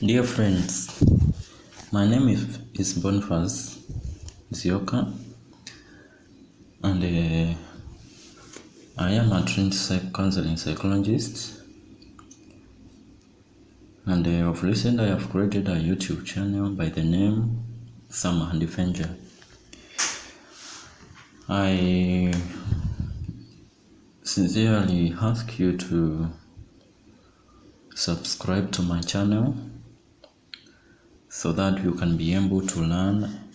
Dear friends, my name is Boniface Zioka, and I am a trained counseling psychologist. And of recent, I have created a YouTube channel by the name Sam Handifenja. I sincerely ask you to subscribe to my channel so that you can be able to learn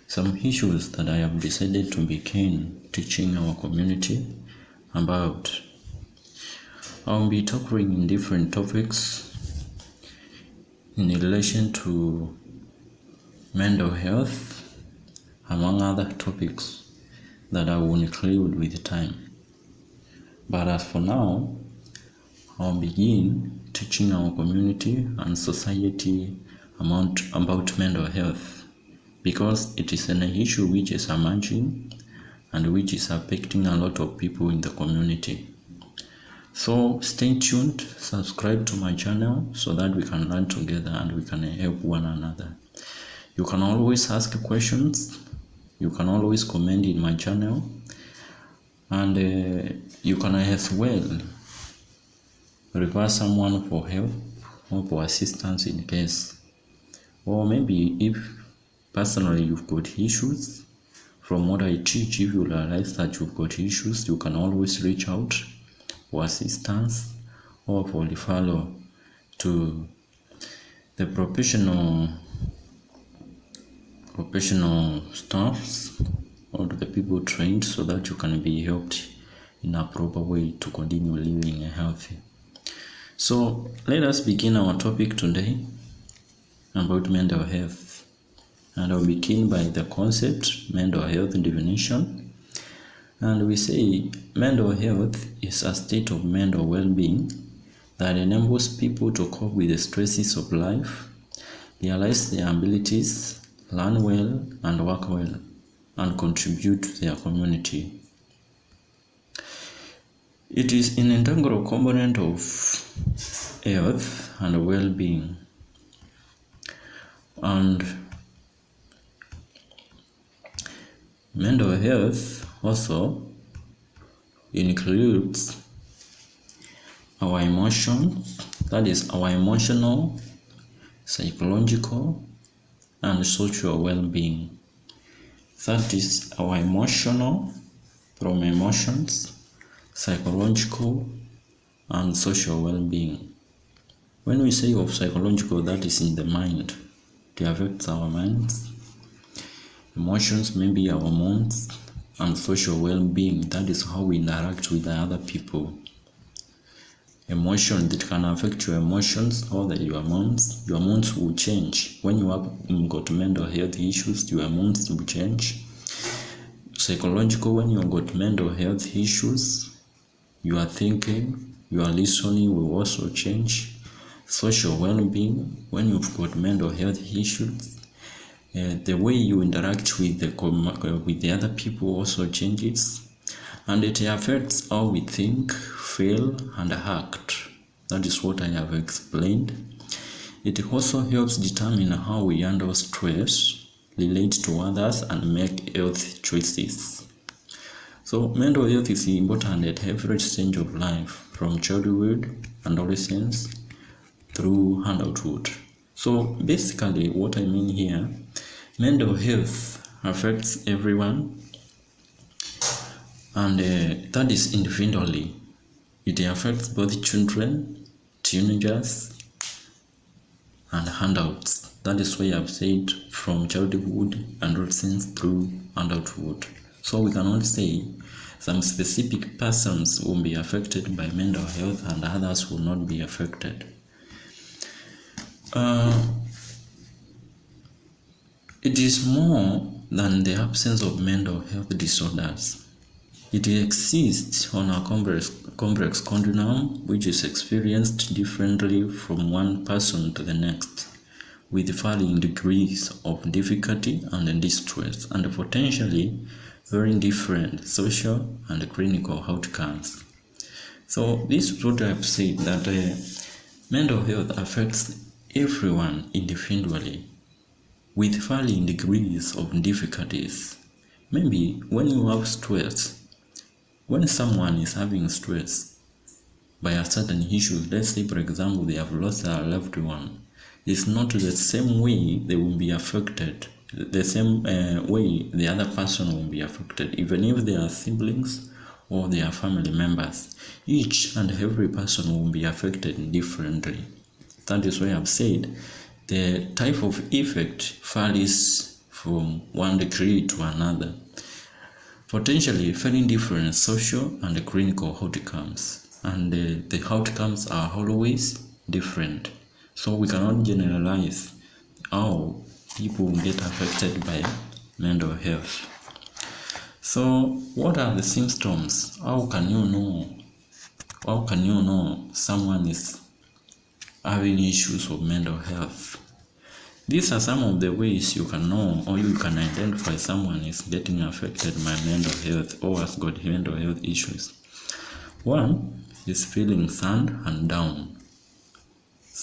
some issues that I have decided to begin teaching our community about. I'll be talking in different topics in relation to mental health, among other topics that I will include with time. But as for now, I'll begin teaching our community and society about mental health, because it is an issue which is emerging and which is affecting a lot of people in the community. So stay tuned, subscribe to my channel so that we can learn together and we can help one another. You can always ask questions, you can always comment in my channel, and you can as well refer someone for help or for assistance in case. Or maybe if personally you've got issues, from what I teach, if you realize that you've got issues, you can always reach out for assistance or for referral to the professional staffs or to the people trained, so that you can be helped in a proper way to continue living healthy. So let us begin our topic today about mental health, and I'll begin by the concept mental health definition. And we say mental health is a state of mental well-being that enables people to cope with the stresses of life, realize their abilities, learn well and work well, and contribute to their community. It is an integral component of health and well-being. And mental health also includes our emotions, that is our emotional, psychological, and social well-being. That is our emotional, from emotions, psychological, and social well-being. When we say of psychological, that is in the mind. It affects our minds. Emotions may be our moods, and social well-being, that is how we interact with the other people. Emotion, that can affect your emotions or your moods. Your moods will change. When you have got mental health issues, your moods will change. Psychological, when you've got mental health issues, your thinking, your listening will also change. Social well-being, when you've got mental health issues, the way you interact with the other people also changes, and it affects how we think, feel, and act. That is what I have explained. It also helps determine how we handle stress, relate to others, and make healthy choices. So mental health is important at every stage of life, from childhood, adolescence, through adulthood. So basically what I mean here, mental health affects everyone, and that is individually. It affects both children, teenagers, and adults. That is why I've said from childhood, adolescence, through adulthood. So we can only say some specific persons will be affected by mental health and others will not be affected. It is more than the absence of mental health disorders. It exists on a complex continuum which is experienced differently from one person to the next, with varying degrees of difficulty and distress, and potentially very different social and clinical outcomes. So this is what I've said, that mental health affects everyone individually with varying degrees of difficulties. Maybe when you have stress, when someone is having stress by a certain issue, let's say for example they have lost a loved one, it's not the same way they will be affected, the same way the other person will be affected, even if they are siblings or they are family members. Each and every person will be affected differently. That is why I've said the type of effect varies from one degree to another, potentially very different social and clinical outcomes, and the outcomes are always different. So we cannot generalize how people get affected by mental health. So what are the symptoms? How can you know someone is having issues of mental health? These are some of the ways you can know or you can identify someone is getting affected by mental health or has got mental health issues. One is feeling sad and down.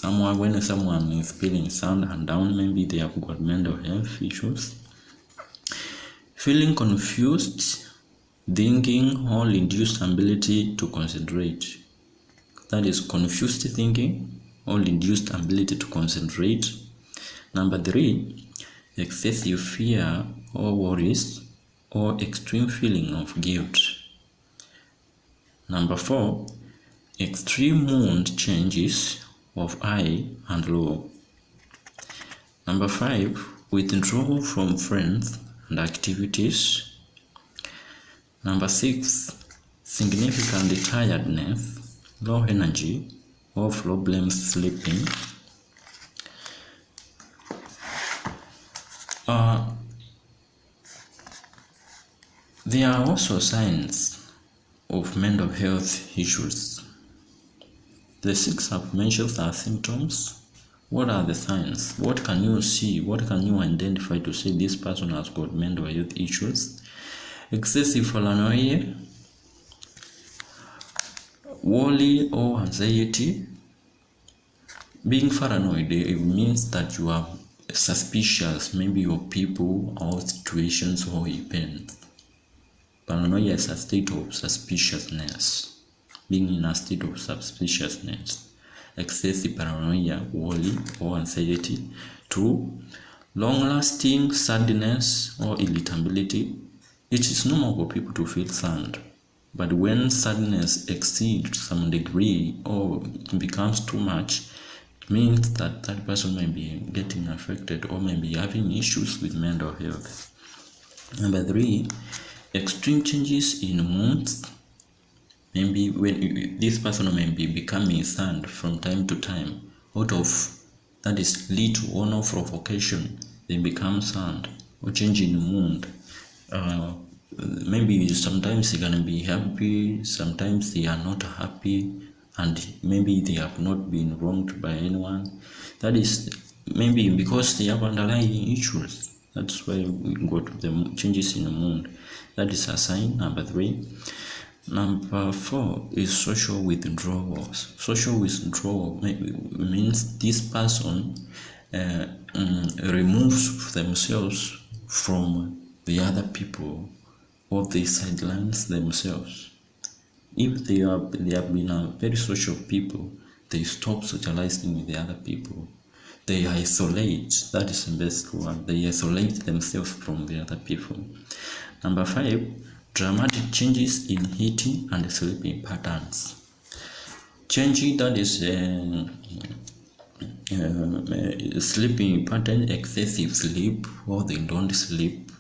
When someone is feeling sad and down, maybe they have got mental health issues. Feeling confused, thinking, or reduced ability to concentrate. That is confused thinking or reduced ability to concentrate. Number 3, excessive fear or worries or extreme feeling of guilt. Number 4, extreme mood changes of high and low. Number 5, withdrawal from friends and activities. Number 6, significant tiredness, low energy, or problems sleeping. There are also signs of mental health issues. The 6 I've mentioned are symptoms. What are the signs? What can you see? What can you identify to say this person has got mental health issues? Excessive paranoia, worry or anxiety. Being paranoid, it means that you are suspicious, maybe of people or situations or events. Paranoia is a state of suspiciousness, being in a state of suspiciousness. Excessive paranoia, worry or anxiety. 2, long-lasting sadness or irritability. It is normal for people to feel sad, but when sadness exceeds some degree or becomes too much, it means that that person may be getting affected or may be having issues with mental health. Number 3, extreme changes in moods. Maybe when this person may be becoming sad from time to time, out of that is little or no provocation, they become sad or change in mood. Maybe sometimes they're gonna be happy, sometimes they are not happy, and maybe they have not been wronged by anyone. That is maybe because they have underlying issues. That's why we got the changes in the mood. That is a sign. Number 3. Number 4 is social withdrawal. Social withdrawal means this person removes themselves from the other people or they sidelines themselves. If they have been a very social people, they stop socializing with the other people. They isolate. That is the best word. They isolate themselves from the other people. Number 5, dramatic changes in eating and sleeping patterns. Changing, that is sleeping pattern, excessive sleep or they don't sleep.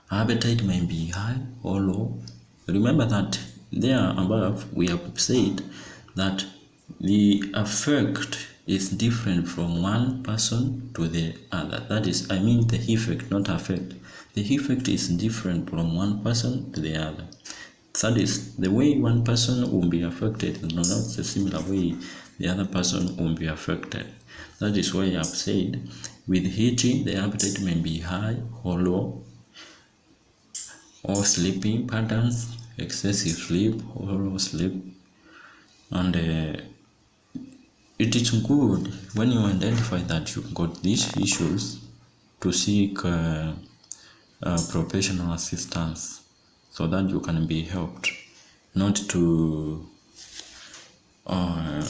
Appetite may be high or low. Remember that there above we have said that the effect is different from one person to the other. That is, I mean the effect, not effect. The effect is different from one person to the other. That is, the way one person will be affected is not the similar way the other person will be affected. That is why I have said with eating, the appetite may be high or low, or sleeping patterns, excessive sleep or low sleep, and it it is good when you identify that you got these issues to seek professional assistance so that you can be helped, not to a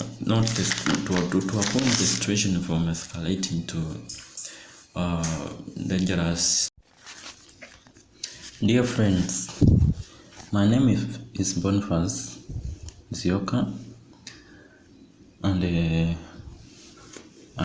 point the situation from escalating to dangerous. Dear friends, my name is Boniface Zioka, and